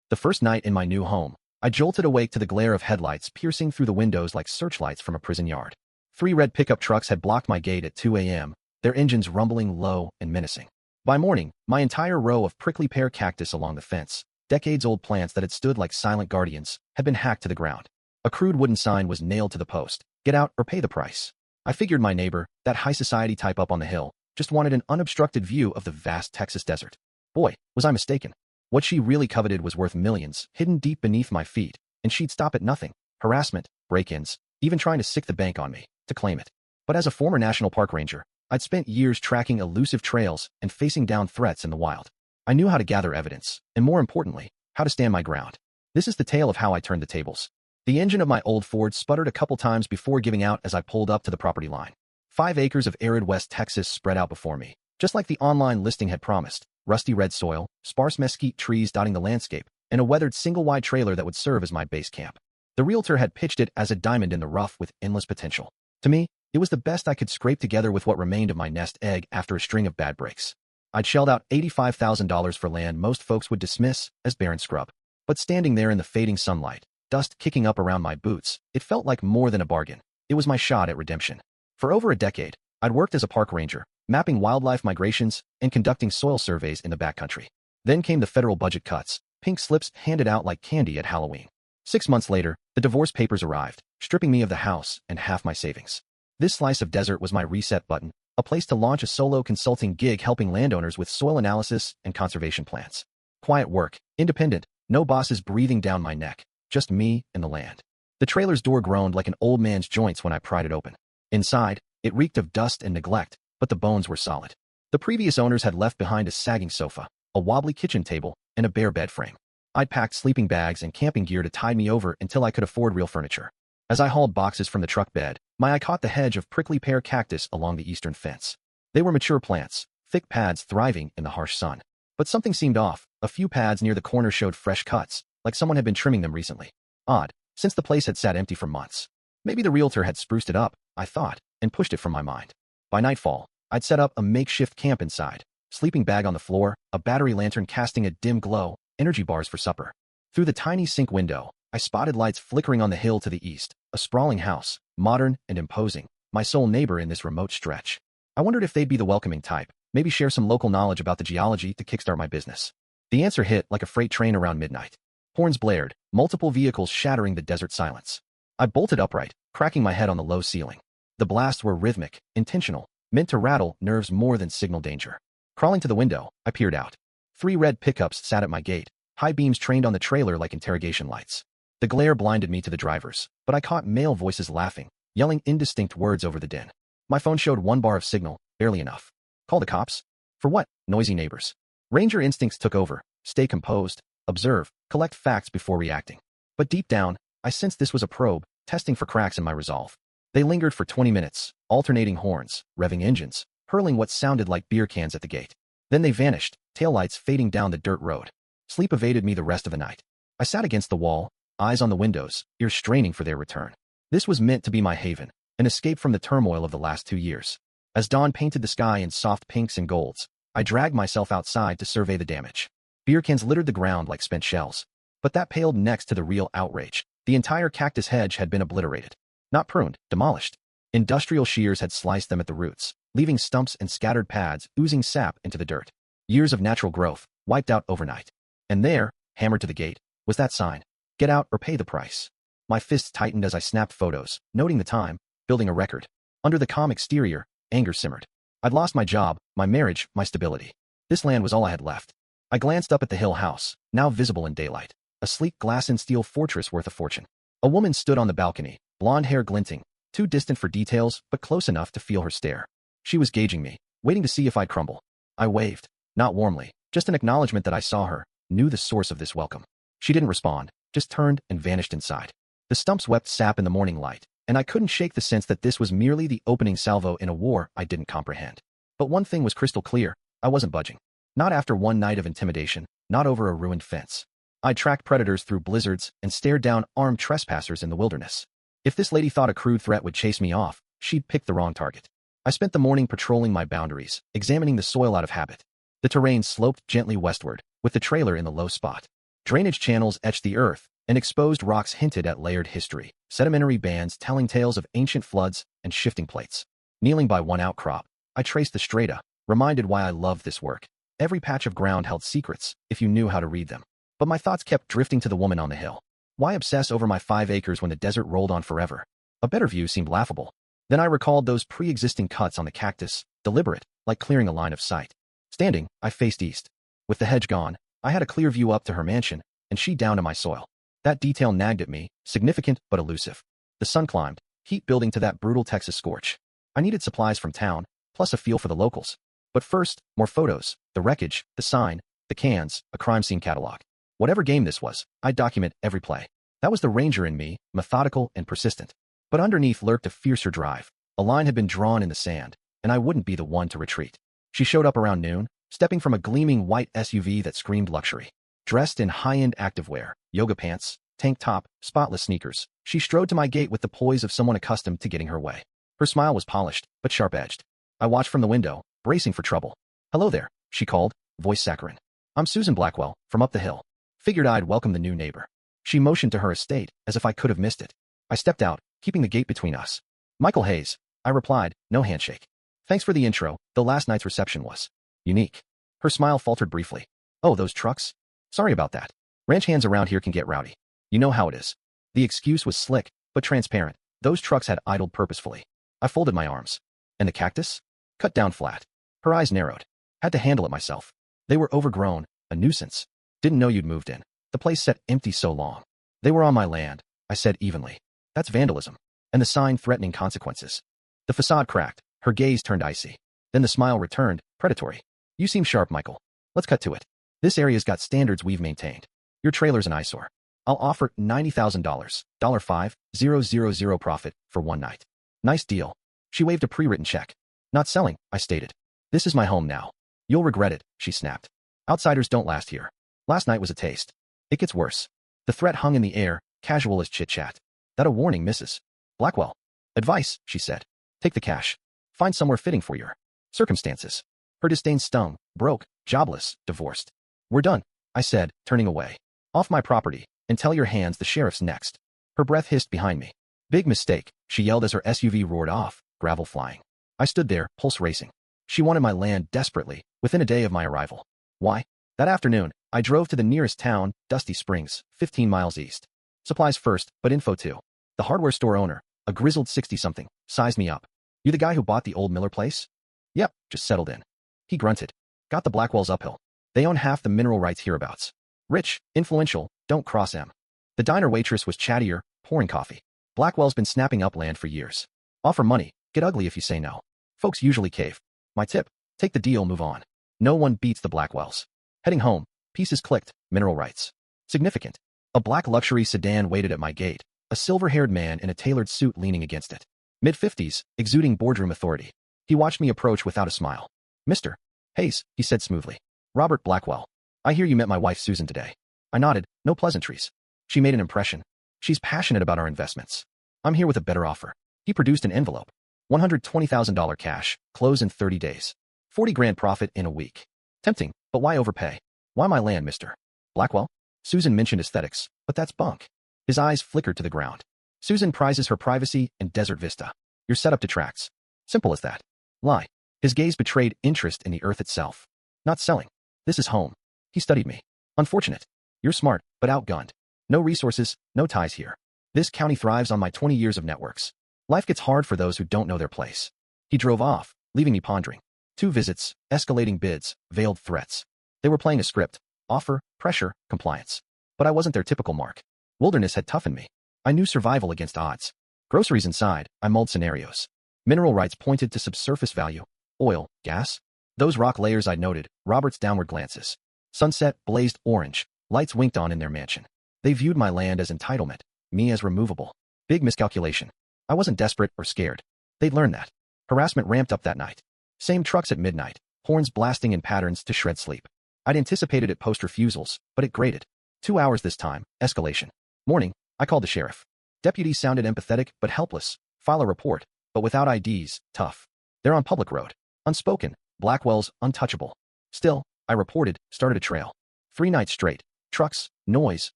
The first night in my new home, I jolted awake to the glare of headlights piercing through the windows like searchlights from a prison yard. 3 red pickup trucks had blocked my gate at 2 a.m., their engines rumbling low and menacing. By morning, my entire row of prickly pear cactus along the fence, decades-old plants that had stood like silent guardians, had been hacked to the ground. A crude wooden sign was nailed to the post: "Get out or pay the price." I figured my neighbor, that high society type up on the hill, just wanted an unobstructed view of the vast Texas desert. Boy, was I mistaken. What she really coveted was worth millions, hidden deep beneath my feet, and she'd stop at nothing: harassment, break-ins, even trying to sick the bank on me, to claim it. But as a former national park ranger, I'd spent years tracking elusive trails and facing down threats in the wild. I knew how to gather evidence, and more importantly, how to stand my ground. This is the tale of how I turned the tables. The engine of my old Ford sputtered a couple times before giving out as I pulled up to the property line. 5 acres of arid West Texas spread out before me, just like the online listing had promised: rusty red soil, sparse mesquite trees dotting the landscape, and a weathered single-wide trailer that would serve as my base camp. The realtor had pitched it as a diamond in the rough with endless potential. To me, it was the best I could scrape together with what remained of my nest egg after a string of bad breaks. I'd shelled out $85,000 for land most folks would dismiss as barren scrub. But standing there in the fading sunlight, dust kicking up around my boots, it felt like more than a bargain. It was my shot at redemption. For over a decade, I'd worked as a park ranger, mapping wildlife migrations and conducting soil surveys in the backcountry. Then came the federal budget cuts, pink slips handed out like candy at Halloween. 6 months later, the divorce papers arrived, stripping me of the house and half my savings. This slice of desert was my reset button, a place to launch a solo consulting gig helping landowners with soil analysis and conservation plans. Quiet work, independent, no bosses breathing down my neck, just me and the land. The trailer's door groaned like an old man's joints when I pried it open. Inside, it reeked of dust and neglect, but the bones were solid. The previous owners had left behind a sagging sofa, a wobbly kitchen table, and a bare bed frame. I'd packed sleeping bags and camping gear to tide me over until I could afford real furniture. As I hauled boxes from the truck bed, my eye caught the hedge of prickly pear cactus along the eastern fence. They were mature plants, thick pads thriving in the harsh sun. But something seemed off. A few pads near the corner showed fresh cuts, like someone had been trimming them recently. Odd, since the place had sat empty for months. Maybe the realtor had spruced it up, I thought, and pushed it from my mind. By nightfall, I'd set up a makeshift camp inside, sleeping bag on the floor, a battery lantern casting a dim glow, energy bars for supper. Through the tiny sink window, I spotted lights flickering on the hill to the east, a sprawling house, modern and imposing, my sole neighbor in this remote stretch. I wondered if they'd be the welcoming type, maybe share some local knowledge about the geology to kickstart my business. The answer hit like a freight train around midnight. Horns blared, multiple vehicles shattering the desert silence. I bolted upright, cracking my head on the low ceiling. The blasts were rhythmic, intentional, meant to rattle nerves more than signal danger. Crawling to the window, I peered out. 3 red pickups sat at my gate, high beams trained on the trailer like interrogation lights. The glare blinded me to the drivers, but I caught male voices laughing, yelling indistinct words over the din. My phone showed 1 bar of signal, barely enough. Call the cops? For what? Noisy neighbors. Ranger instincts took over: stay composed, observe, collect facts before reacting. But deep down, I sensed this was a probe, testing for cracks in my resolve. They lingered for 20 minutes, alternating horns, revving engines, hurling what sounded like beer cans at the gate. Then they vanished, taillights fading down the dirt road. Sleep evaded me the rest of the night. I sat against the wall, eyes on the windows, ears straining for their return. This was meant to be my haven, an escape from the turmoil of the last 2 years. As dawn painted the sky in soft pinks and golds, I dragged myself outside to survey the damage. Beer cans littered the ground like spent shells. But that paled next to the real outrage. The entire cactus hedge had been obliterated. Not pruned, demolished. Industrial shears had sliced them at the roots, leaving stumps and scattered pads oozing sap into the dirt. Years of natural growth, wiped out overnight. And there, hammered to the gate, was that sign: "Get out or pay the price." My fists tightened as I snapped photos, noting the time, building a record. Under the calm exterior, anger simmered. I'd lost my job, my marriage, my stability. This land was all I had left. I glanced up at the hill house, now visible in daylight. A sleek glass and steel fortress worth a fortune. A woman stood on the balcony, blonde hair glinting, too distant for details but close enough to feel her stare. She was gauging me, waiting to see if I'd crumble. I waved, not warmly, just an acknowledgement that I saw her, knew the source of this welcome. She didn't respond, just turned and vanished inside. The stumps wept sap in the morning light, and I couldn't shake the sense that this was merely the opening salvo in a war I didn't comprehend. But one thing was crystal clear: I wasn't budging. Not after one night of intimidation, not over a ruined fence. I tracked predators through blizzards and stared down armed trespassers in the wilderness. If this lady thought a crude threat would chase me off, she'd picked the wrong target. I spent the morning patrolling my boundaries, examining the soil out of habit. The terrain sloped gently westward, with the trailer in the low spot. Drainage channels etched the earth, and exposed rocks hinted at layered history, sedimentary bands telling tales of ancient floods and shifting plates. Kneeling by one outcrop, I traced the strata, reminded why I loved this work. Every patch of ground held secrets, if you knew how to read them. But my thoughts kept drifting to the woman on the hill. Why obsess over my 5 acres when the desert rolled on forever? A better view seemed laughable. Then I recalled those pre-existing cuts on the cactus, deliberate, like clearing a line of sight. Standing, I faced east. With the hedge gone, I had a clear view up to her mansion, and she down to my soil. That detail nagged at me, significant but elusive. The sun climbed, heat building to that brutal Texas scorch. I needed supplies from town, plus a feel for the locals. But first, more photos, the wreckage, the sign, the cans, a crime scene catalog. Whatever game this was, I'd document every play. That was the ranger in me, methodical and persistent. But underneath lurked a fiercer drive. A line had been drawn in the sand, and I wouldn't be the one to retreat. She showed up around noon, stepping from a gleaming white SUV that screamed luxury. Dressed in high-end activewear, yoga pants, tank top, spotless sneakers, she strode to my gate with the poise of someone accustomed to getting her way. Her smile was polished, but sharp-edged. I watched from the window, bracing for trouble. "Hello there," she called, voice saccharine. "I'm Susan Blackwell, from up the hill. Figured I'd welcome the new neighbor." She motioned to her estate, as if I could have missed it. I stepped out, keeping the gate between us. "Michael Hayes," I replied, no handshake. "Thanks for the intro, though last night's reception was unique." Her smile faltered briefly. "Oh, those trucks? Sorry about that. Ranch hands around here can get rowdy. You know how it is." The excuse was slick, but transparent. Those trucks had idled purposefully. I folded my arms. "And the cactus?" "Cut down flat." Her eyes narrowed. "Had to handle it myself. They were overgrown, a nuisance. Didn't know you'd moved in. The place sat empty so long." "They were on my land," I said evenly. "That's vandalism. And the sign threatening consequences." The facade cracked. Her gaze turned icy. Then the smile returned, predatory. "You seem sharp, Michael. Let's cut to it. This area's got standards we've maintained. Your trailer's an eyesore. I'll offer $90,000, $5,000 profit for one night." "Nice deal." She waved a pre-written check. "Not selling," I stated. "This is my home now." "You'll regret it," she snapped. "Outsiders don't last here. Last night was a taste. It gets worse." The threat hung in the air, casual as chit-chat. "That a warning, Mrs. Blackwell?" "Advice," she said. "Take the cash. Find somewhere fitting for your circumstances." Her disdain stung. Broke, jobless, divorced. "We're done," I said, turning away. "Off my property, and tell your hands the sheriff's next." Her breath hissed behind me. "Big mistake," she yelled as her SUV roared off, gravel flying. I stood there, pulse racing. She wanted my land desperately, within a day of my arrival. Why? That afternoon, I drove to the nearest town, Dusty Springs, 15 miles east. Supplies first, but info too. The hardware store owner, a grizzled 60-something, sized me up. "You the guy who bought the old Miller place?" "Yep, just settled in." He grunted. "Got the Blackwells uphill. They own half the mineral rights hereabouts. Rich, influential, don't cross M." The diner waitress was chattier, pouring coffee. "Blackwell's been snapping up land for years. Offer money, get ugly if you say no. Folks usually cave. My tip, take the deal, move on. No one beats the Blackwells." Heading home, pieces clicked, mineral rights. Significant. A black luxury sedan waited at my gate, a silver-haired man in a tailored suit leaning against it. Mid-50s, exuding boardroom authority. He watched me approach without a smile. "Mr. Hayes," he said smoothly. "Robert Blackwell. I hear you met my wife Susan today." I nodded, no pleasantries. She made an impression. She's passionate about our investments. I'm here with a better offer. He produced an envelope. $120,000 cash, close in 30 days. 40 grand profit in a week. Tempting, but why overpay? "Why my land, Mr. Blackwell?" Susan mentioned aesthetics, but that's bunk. His eyes flickered to the ground. "Susan prizes her privacy and desert vista. Your setup detracts. Simple as that." Lie. His gaze betrayed interest in the earth itself. "Not selling. This is home." He studied me. "Unfortunate. You're smart, but outgunned. No resources, no ties here. This county thrives on my 20 years of networks. Life gets hard for those who don't know their place." He drove off, leaving me pondering. 2 visits, escalating bids, veiled threats. They were playing a script. Offer, pressure, compliance. But I wasn't their typical mark. Wilderness had toughened me. I knew survival against odds. Groceries inside, I mulled scenarios. Mineral rights pointed to subsurface value. Oil, gas. Those rock layers I'd noted, Robert's downward glances. Sunset blazed orange. Lights winked on in their mansion. They viewed my land as entitlement, me as removable. Big miscalculation. I wasn't desperate or scared. They'd learned that. Harassment ramped up that night. Same trucks at midnight, horns blasting in patterns to shred sleep. I'd anticipated it post-refusals, but it grated. 2 hours this time, escalation. Morning, I called the sheriff. Deputy sounded empathetic but helpless. File a report, but without IDs, tough. They're on public road. Unspoken, Blackwell's untouchable. Still, I reported, started a trail. 3 nights straight. Trucks, noise,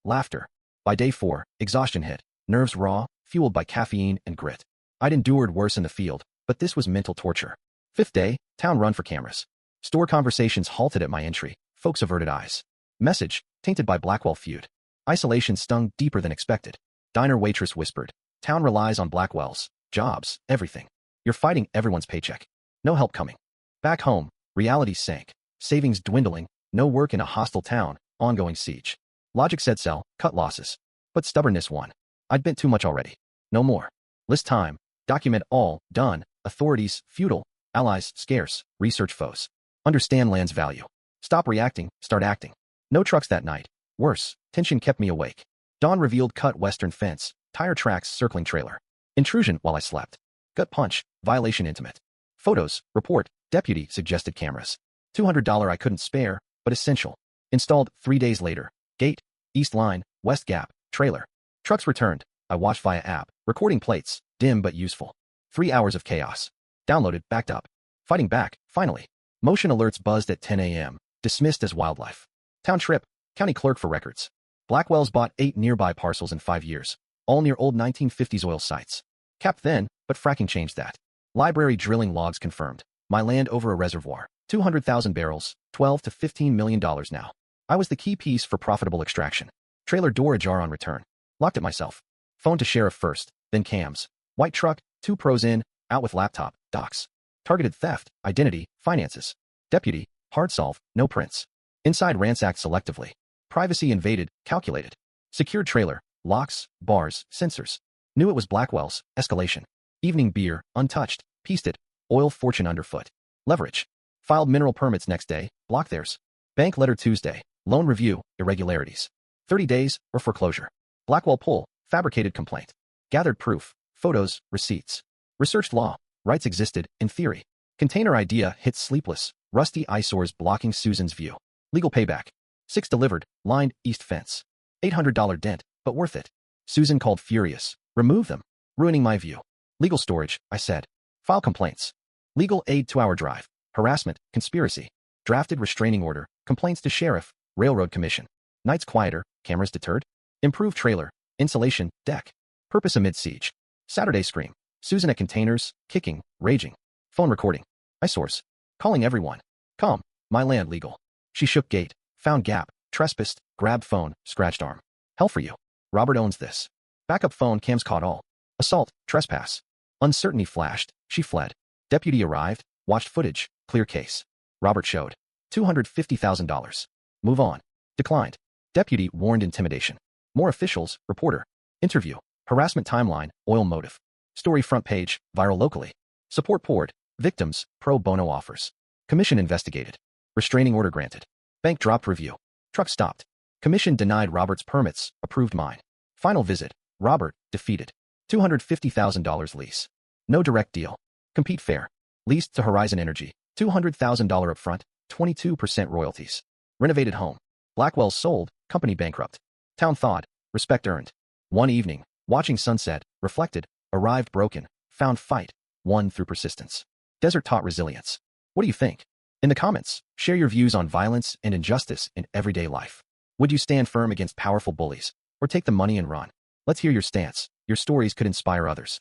laughter. By day 4, exhaustion hit, nerves raw, fueled by caffeine and grit. I'd endured worse in the field, but this was mental torture. 5th day, town run for cameras. Store conversations halted at my entry, folks averted eyes. Message, tainted by Blackwell feud. Isolation stung deeper than expected. Diner waitress whispered, town relies on Blackwells, jobs, everything. You're fighting everyone's paycheck. No help coming. Back home, reality sank. Savings dwindling, no work in a hostile town, ongoing siege. Logic said sell, cut losses. But stubbornness won. I'd bent too much already. No more. List time. Document all, done. Authorities, futile. Allies, scarce. Research foes. Understand land's value. Stop reacting, start acting. No trucks that night. Worse, tension kept me awake. Dawn revealed cut western fence, tire tracks circling trailer. Intrusion while I slept. Gut punch, violation intimate. Photos, report, deputy suggested cameras. $200 I couldn't spare, but essential. Installed 3 days later. Gate, East Line, West Gap, trailer. Trucks returned. I watched via app. Recording plates, dim but useful. 3 hours of chaos. Downloaded, backed up. Fighting back, finally. Motion alerts buzzed at 10 a.m. Dismissed as wildlife. Town trip, county clerk for records. Blackwell's bought 8 nearby parcels in 5 years. All near old 1950s oil sites. Capped then, but fracking changed that. Library drilling logs confirmed. My land over a reservoir. 200,000 barrels, $12 to $15 million now. I was the key piece for profitable extraction. Trailer door ajar on return. Locked it myself. Phone to sheriff first, then cams. White truck, 2 pros in, out with laptop, docs. Targeted theft, identity, finances. Deputy, hard solve, no prints. Inside ransacked selectively. Privacy invaded, calculated. Secured trailer, locks, bars, sensors. Knew it was Blackwell's, escalation. Evening beer, untouched, pieced it, oil fortune underfoot. Leverage. Filed mineral permits next day, block theirs. Bank letter Tuesday, loan review, irregularities. 30 days, or foreclosure. Blackwell pull, fabricated complaint. Gathered proof, photos, receipts. Researched law, rights existed, in theory. Container idea hits sleepless, rusty eyesores blocking Susan's view. Legal payback. 6 delivered, lined, east fence. $800 dent, but worth it. Susan called furious. Remove them. Ruining my view. Legal storage, I said. File complaints. Legal aid 2-hour drive. Harassment, conspiracy. Drafted restraining order, complaints to sheriff, railroad commission. Nights quieter, cameras deterred. Improved trailer, insulation, deck. Purpose amid siege. Saturday scream. Susan at containers, kicking, raging. Phone recording. Eyesores. Calling everyone. Come. My land legal. She shook gate, found gap, trespassed, grabbed phone, scratched arm. Hell for you. Robert owns this. Backup phone cams caught all. Assault, trespass. Uncertainty flashed, she fled. Deputy arrived, watched footage, clear case. Robert showed. $250,000. Move on. Declined. Deputy warned intimidation. More officials, reporter. Interview. Harassment timeline, oil motive. Story front page, viral locally. Support poured. Victims, pro bono offers. Commission investigated. Restraining order granted. Bank dropped review. Truck stopped. Commission denied Robert's permits, approved mine. Final visit. Robert, defeated. $250,000 lease. No direct deal. Compete fair. Leased to Horizon Energy. $200,000 upfront, 22% royalties. Renovated home. Blackwell sold, company bankrupt. Town thawed, respect earned. One evening, watching sunset, reflected, arrived broken, found fight, won through persistence. Desert taught resilience. What do you think? In the comments, share your views on violence and injustice in everyday life. Would you stand firm against powerful bullies, or take the money and run? Let's hear your stance. Your stories could inspire others.